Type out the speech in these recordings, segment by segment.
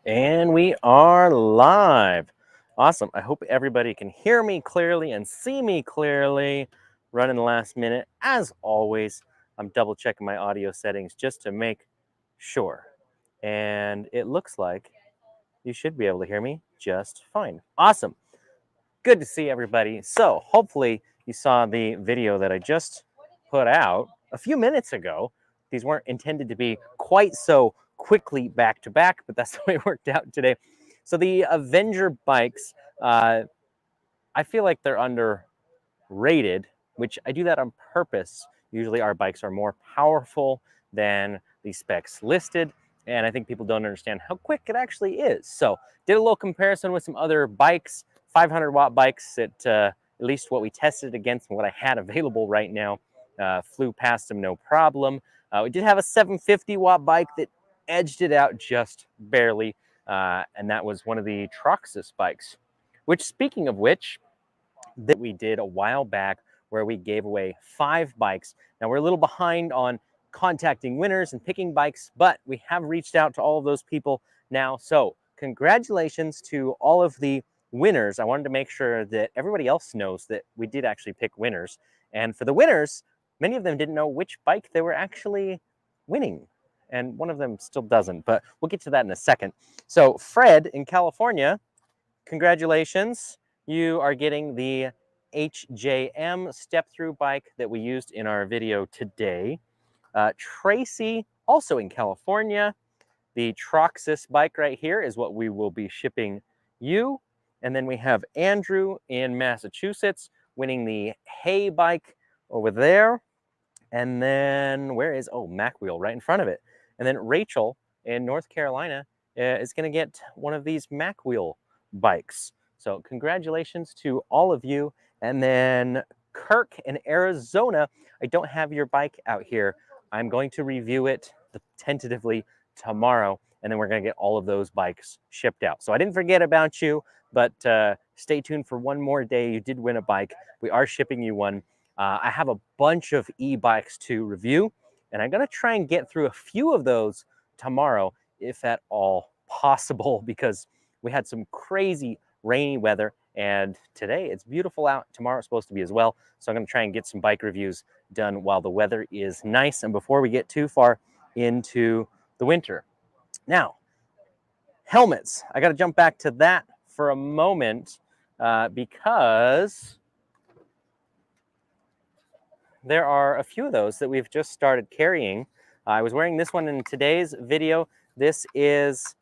And we are live. Awesome. I hope everybody can hear me clearly and see me clearly. Running the last minute. As always, I'm double checking my audio settings just to make sure. And it looks like you should be able to hear me just fine. Awesome. Good to see everybody. So hopefully you saw the video that I just put out a few minutes ago. These weren't intended to be quite so quickly back to back, but that's the way it worked out today. So the Avenger bikes, I feel like they're underrated, which I do that on purpose. Usually our bikes are more powerful than the specs listed, and I think people don't understand how quick it actually is. So did a little comparison with some other bikes, 500-watt bikes at least what we tested against and what I had available right now. Flew past them no problem. We did have a 750-watt bike that edged it out just barely, and that was one of the Troxus bikes, which, speaking of which, that we did a while back where we gave away 5 bikes. Now we're a little behind on contacting winners and picking bikes, but we have reached out to all of those people now. So congratulations to all of the winners. I wanted to make sure that everybody else knows that we did actually pick winners. And for the winners, many of them didn't know which bike they were actually winning. And one of them still doesn't, but we'll get to that in a second. So Fred in California, congratulations. You are getting the HJM step-through bike that we used in our video today. Tracy, also in California, the Troxus bike right here is what we will be shipping you. And then we have Andrew in Massachusetts winning the Hay bike over there. And then where is, Mac Wheel right in front of it. And then Rachel in North Carolina is going to get one of these Mac Wheel bikes. So congratulations to all of you. And then Kirk in Arizona, I don't have your bike out here. I'm going to review it tentatively tomorrow, and then we're going to get all of those bikes shipped out. So I didn't forget about you, but stay tuned for one more day. You did win a bike. We are shipping you one. I have a bunch of e-bikes to review, and I'm going to try and get through a few of those tomorrow, if at all possible, because we had some crazy rainy weather, and today it's beautiful out. Tomorrow it's supposed to be as well. So I'm going to try and get some bike reviews done while the weather is nice and before we get too far into the winter. Now, helmets. I got to jump back to that for a moment because there are a few of those that we've just started carrying. I was wearing this one in today's video. This is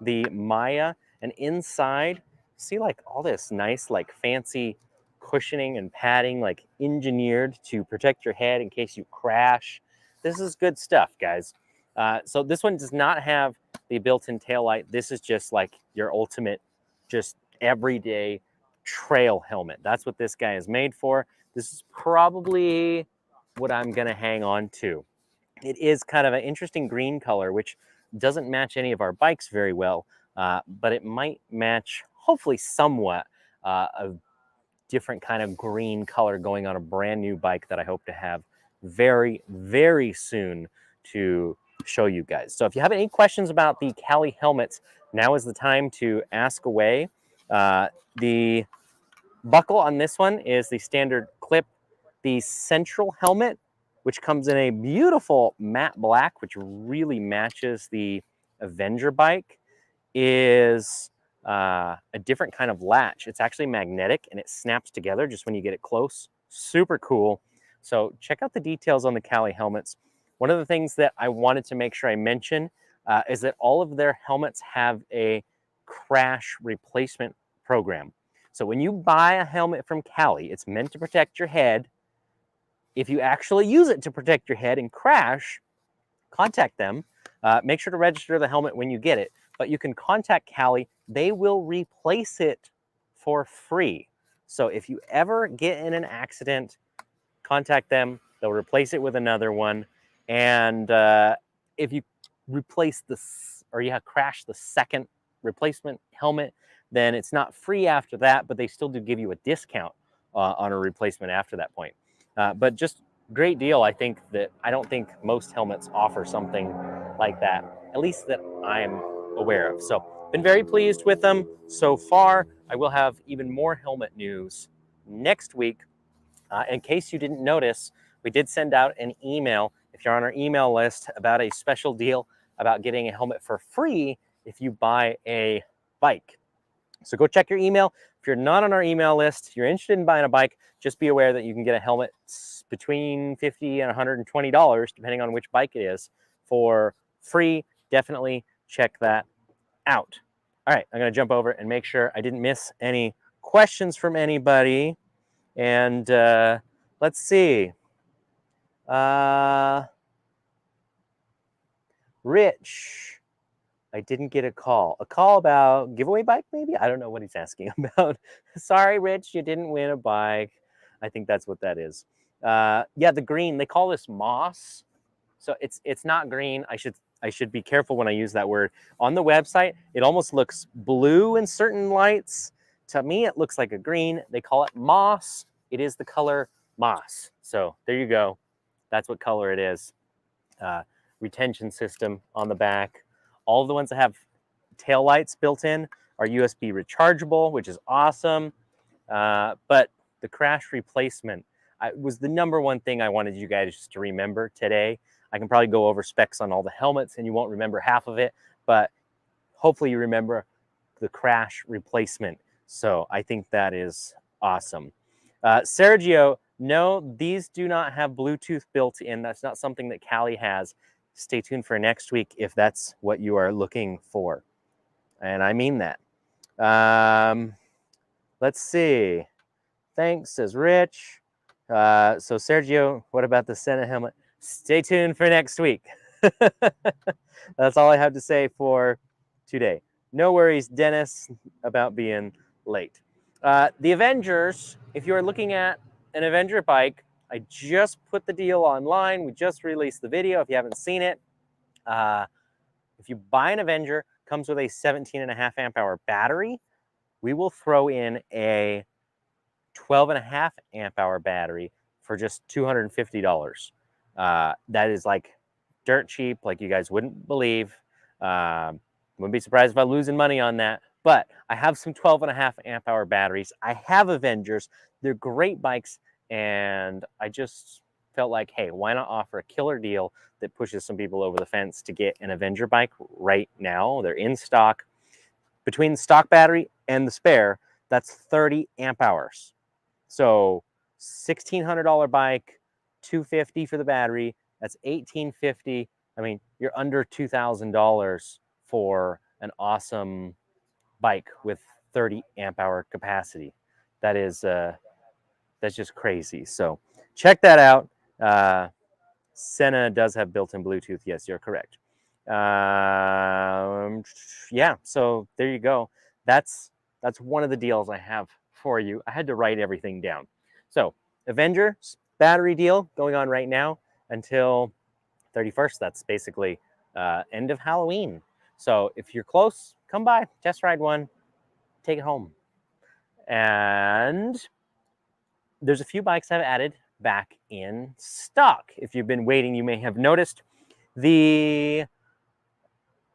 the Maya, and inside, see like all this nice, like fancy cushioning and padding, like engineered to protect your head in case you crash. This is good stuff, guys. So this one does not have the built-in taillight. This is just like your ultimate, just everyday trail helmet. That's what this guy is made for. This is probably what I'm gonna hang on to. It is kind of an interesting green color, which doesn't match any of our bikes very well, but it might match, hopefully somewhat, a different kind of green color going on a brand new bike that I hope to have very, very soon to show you guys. So if you have any questions about the Cali helmets, now is the time to ask away. The buckle on this one is the standard clip. The central helmet, which comes in a beautiful matte black, which really matches the Avenger bike, is a different kind of latch. It's actually magnetic and it snaps together just when you get it close. Super cool. So check out the details on the Cali helmets. One of the things that I wanted to make sure I mention is that all of their helmets have a crash replacement program. So when you buy a helmet from Cali, it's meant to protect your head. If you actually use it to protect your head and crash, contact them. Make sure to register the helmet when you get it, but you can contact Cali. They will replace it for free. So if you ever get in an accident, contact them. They'll replace it with another one. And if you replace this, or you have crashed the second replacement helmet, then it's not free after that, but they still do give you a discount on a replacement after that point. But just great deal. I don't think most helmets offer something like that, at least that I'm aware of. So been very pleased with them so far. I will have even more helmet news next week. In case you didn't notice, we did send out an email, if you're on our email list, about a special deal about getting a helmet for free if you buy a bike. So go check your email. If you're not on our email list, you're interested in buying a bike, just be aware that you can get a helmet between $50 and $120, depending on which bike it is, for free. Definitely check that out. All right, I'm going to jump over and make sure I didn't miss any questions from anybody. And let's see. Rich, I didn't get a call. A call about giveaway bike, maybe? I don't know what he's asking about. Sorry, Rich, you didn't win a bike. I think that's what that is. Yeah, the green, they call this moss. So it's not green. I should be careful when I use that word. On the website, it almost looks blue in certain lights. To me, it looks like a green. They call it moss. It is the color moss. So there you go. That's what color it is. Retention system on the back. All of the ones that have tail lights built in are USB rechargeable, which is awesome. But the crash replacement was the #1 thing I wanted you guys to remember today. I can probably go over specs on all the helmets and you won't remember half of it, but hopefully you remember the crash replacement. So I think that is awesome. Sergio, no, these do not have Bluetooth built in. That's not something that Cali has. Stay tuned for next week if that's what you are looking for. And I mean that. Let's see. Thanks, says Rich. So Sergio, what about the Senna helmet? Stay tuned for next week. That's all I have to say for today. No worries, Dennis, about being late. The Avengers, if you're looking at an Avenger bike, I just put the deal online. We just released the video if you haven't seen it. If you buy an Avenger, comes with a 17.5 amp hour battery. We will throw in a 12.5 amp hour battery for just $250. That is like dirt cheap, like you guys wouldn't believe. Wouldn't be surprised if I'm losing money on that. But I have some 12.5 amp hour batteries. I have Avengers. They're great bikes. And I just felt like, hey, why not offer a killer deal that pushes some people over the fence to get an Avenger bike right now? They're in stock. Between the stock battery and the spare, that's 30 amp hours. So $1,600 bike, $250 for the battery. That's $1,850. I mean, you're under $2,000 for an awesome bike with 30 amp hour capacity. That is that's just crazy. So check that out. Senna does have built-in Bluetooth. Yes, you're correct. Yeah, so there you go. That's one of the deals I have for you. I had to write everything down. So Avengers battery deal going on right now until 31st. That's basically end of Halloween. So if you're close, come by, test ride one, take it home. And there's a few bikes I've added back in stock. If you've been waiting, you may have noticed the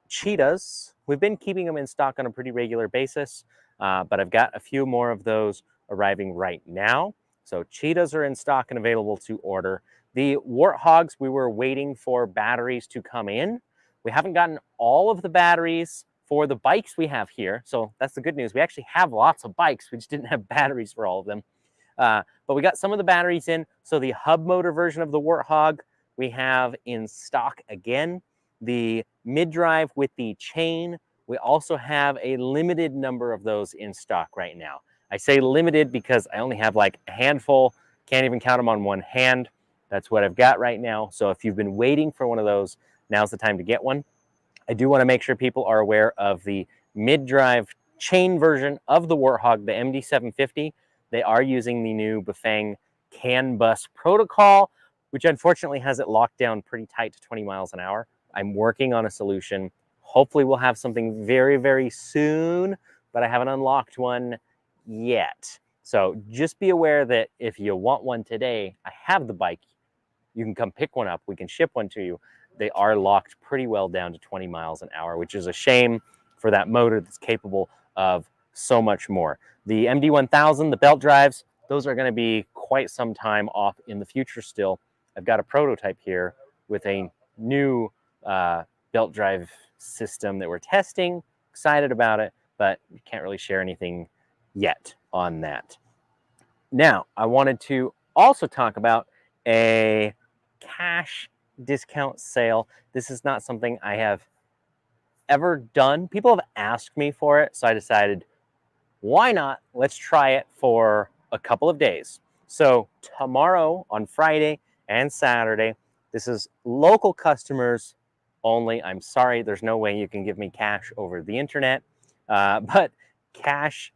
Cheetahs. We've been keeping them in stock on a pretty regular basis, but I've got a few more of those arriving right now. So Cheetahs are in stock and available to order. The Warthogs, we were waiting for batteries to come in. We haven't gotten all of the batteries for the bikes we have here. So that's the good news. We actually have lots of bikes. We just didn't have batteries for all of them. But we got some of the batteries in. So the hub motor version of the Warthog we have in stock again. The mid-drive with the chain, we also have a limited number of those in stock right now. I say limited because I only have like a handful, can't even count them on one hand. That's what I've got right now. So if you've been waiting for one of those, now's the time to get one. I do want to make sure people are aware of the mid-drive chain version of the Warthog, the MD750. They are using the new Bafang CAN bus protocol, which unfortunately has it locked down pretty tight to 20 miles an hour. I'm working on a solution. Hopefully we'll have something very, very soon, but I haven't unlocked one yet. So just be aware that if you want one today, I have the bike. You can come pick one up. We can ship one to you. they are locked pretty well down to 20 miles an hour, which is a shame for that motor that's capable of so much more. The MD1000, the belt drives, those are going to be quite some time off in the future still. I've got a prototype here with a new belt drive system that we're testing. Excited about it, but can't really share anything yet on that. Now, I wanted to also talk about a cash discount sale. This is not something I have ever done. People have asked me for it, so I decided, why not? Let's try it for a couple of days. So tomorrow on Friday and Saturday, this is local customers only. I'm sorry, there's no way you can give me cash over the internet, but cash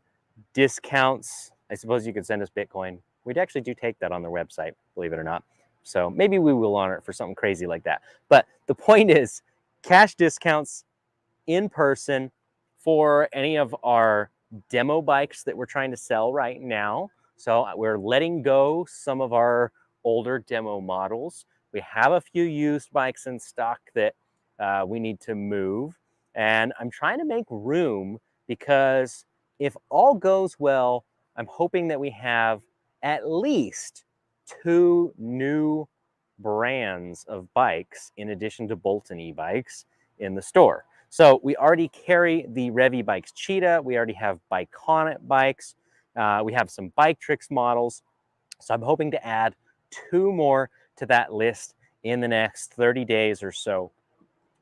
discounts, I suppose you could send us Bitcoin. We'd actually do take that on their website, believe it or not. So maybe we will honor it for something crazy like that. But the point is, cash discounts in person for any of our demo bikes that we're trying to sell right now. So we're letting go some of our older demo models. We have a few used bikes in stock that we need to move. And I'm trying to make room because if all goes well, I'm hoping that we have at least 2 new brands of bikes in addition to Bolton e-bikes in the store. So we already carry the Rev e-bikes Cheetah. We already have Bikeonit bikes. We have some Bike Tricks models. So I'm hoping to add 2 more to that list in the next 30 days or so.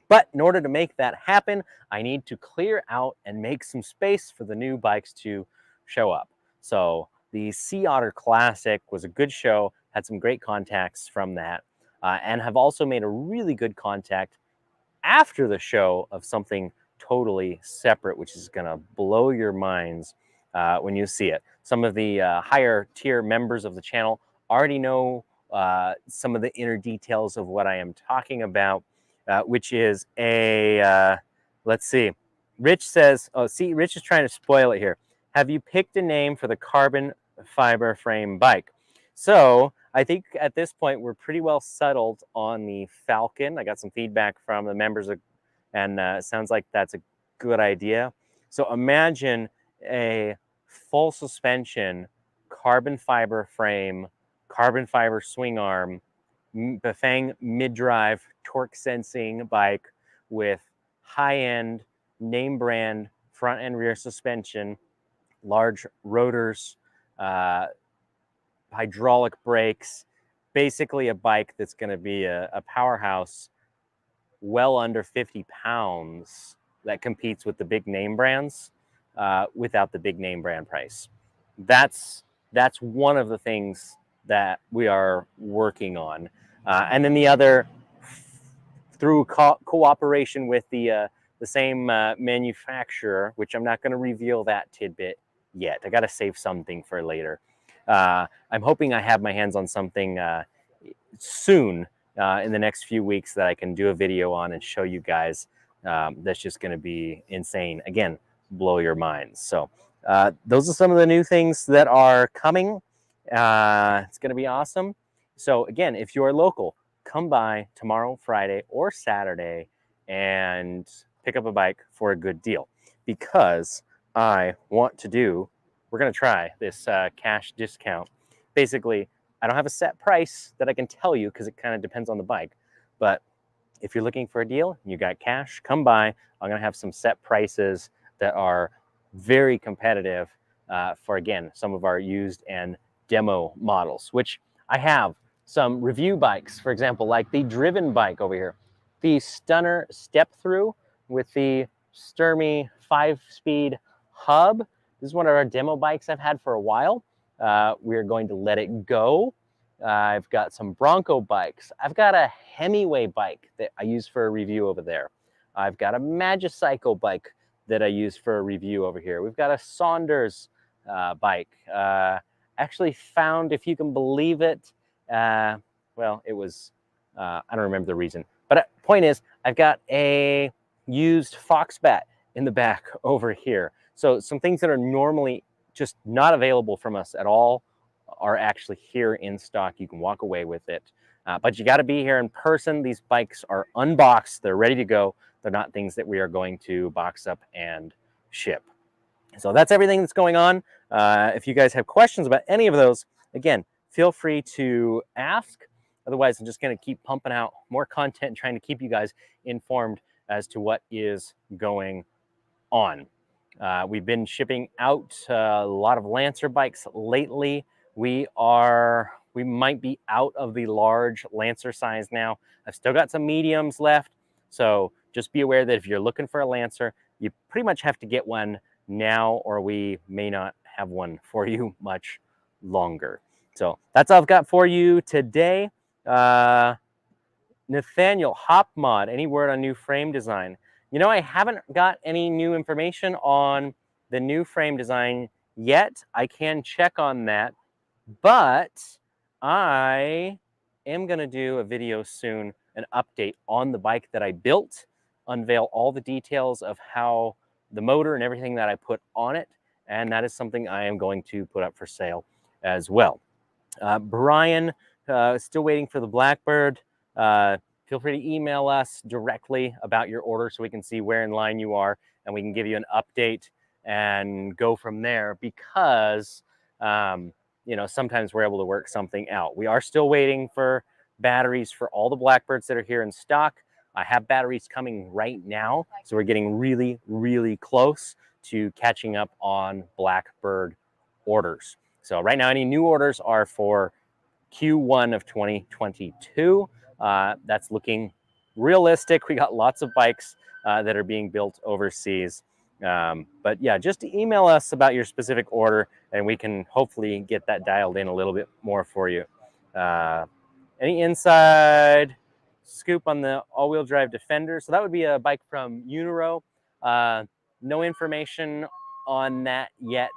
But in order to make that happen, I need to clear out and make some space for the new bikes to show up. So the Sea Otter Classic was a good show, had some great contacts from that, and have also made a really good contact after the show of something totally separate, which is going to blow your minds when you see it. Some of the higher tier members of the channel already know some of the inner details of what I am talking about, which is a, let's see, Rich says, oh, see, Rich is trying to spoil it here. Have you picked a name for the carbon fiber frame bike? So I think at this point, we're pretty well settled on the Falcon. I got some feedback from the members, and it sounds like that's a good idea. So imagine a full suspension, carbon fiber frame, carbon fiber swing arm, Bafang mid-drive torque sensing bike with high-end name brand front and rear suspension, large rotors, hydraulic brakes, basically a bike that's going to be a powerhouse well under 50 pounds that competes with the big name brands without the big name brand price. That's one of the things that we are working on. And then the other, through cooperation with the same manufacturer, which I'm not going to reveal that tidbit yet. I got to save something for later. I'm hoping I have my hands on something soon in the next few weeks that I can do a video on and show you guys. That's just going to be insane. Again, blow your minds. So those are some of the new things that are coming. It's going to be awesome. So again, if you are local, come by tomorrow, Friday, or Saturday and pick up a bike for a good deal, because I want to do, we're going to try this cash discount. Basically, I don't have a set price that I can tell you because it kind of depends on the bike. But if you're looking for a deal, you got cash, come by. I'm going to have some set prices that are very competitive for, again, some of our used and demo models, which I have some review bikes, for example, like the driven bike over here, the Stunner Step Through with the Sturmy 5-speed hub. This is one of our demo bikes I've had for a while. We're going to let it go. I've got some Bronco bikes. I've got a Hemingway bike that I use for a review over there. I've got a Magicycle bike that I use for a review over here. We've got a Saunders bike. Actually found, if you can believe it, well, it was, I don't remember the reason. But point is, I've got a used Foxbat in the back over here. So some things that are normally just not available from us at all are actually here in stock. You can walk away with it. But you got to be here in person. These bikes are unboxed. They're ready to go. They're not things that we are going to box up and ship. So that's everything that's going on. If you guys have questions about any of those, again, feel free to ask. Otherwise, I'm just going to keep pumping out more content and trying to keep you guys informed as to what is going on. We've been shipping out a lot of Lancer bikes lately. We might be out of the large Lancer size now. I've still got some mediums left. So just be aware that if you're looking for a Lancer, you pretty much have to get one now, or we may not have one for you much longer. So that's all I've got for you today. Nathaniel, Hop Mod, any word on new frame design? You know, I haven't got any new information on the new frame design yet. I can check on that, but I am going to do a video soon, an update on the bike that I built, unveil all the details of how the motor and everything that I put on it, and that is something I am going to put up for sale as well. Brian, still waiting for the Blackbird. Feel free to email us directly about your order so we can see where in line you are and we can give you an update and go from there, because you know, sometimes we're able to work something out. We are still waiting for batteries for all the Blackbirds that are here in stock. I have batteries coming right now, so we're getting really, really close to catching up on Blackbird orders. So right now, any new orders are for Q1 of 2022. That's looking realistic. We got lots of bikes that are being built overseas. But yeah, just email us about your specific order and we can hopefully get that dialed in a little bit more for you. Any inside scoop on the all-wheel drive Defender? So that would be a bike from Uniro. No information on that yet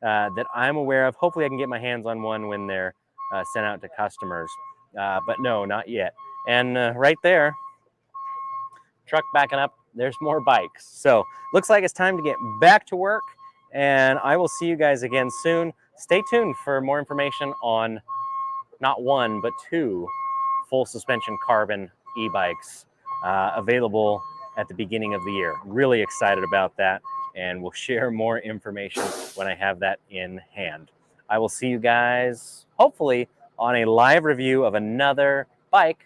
that I'm aware of. Hopefully I can get my hands on one when they're sent out to customers. But no, not yet. And right there, truck backing up, there's more bikes. So looks like it's time to get back to work, and I will see you guys again soon. Stay tuned for more information on not one, but two full suspension carbon e-bikes available at the beginning of the year. Really excited about that, and we'll share more information when I have that in hand. I will see you guys hopefully on a live review of another bike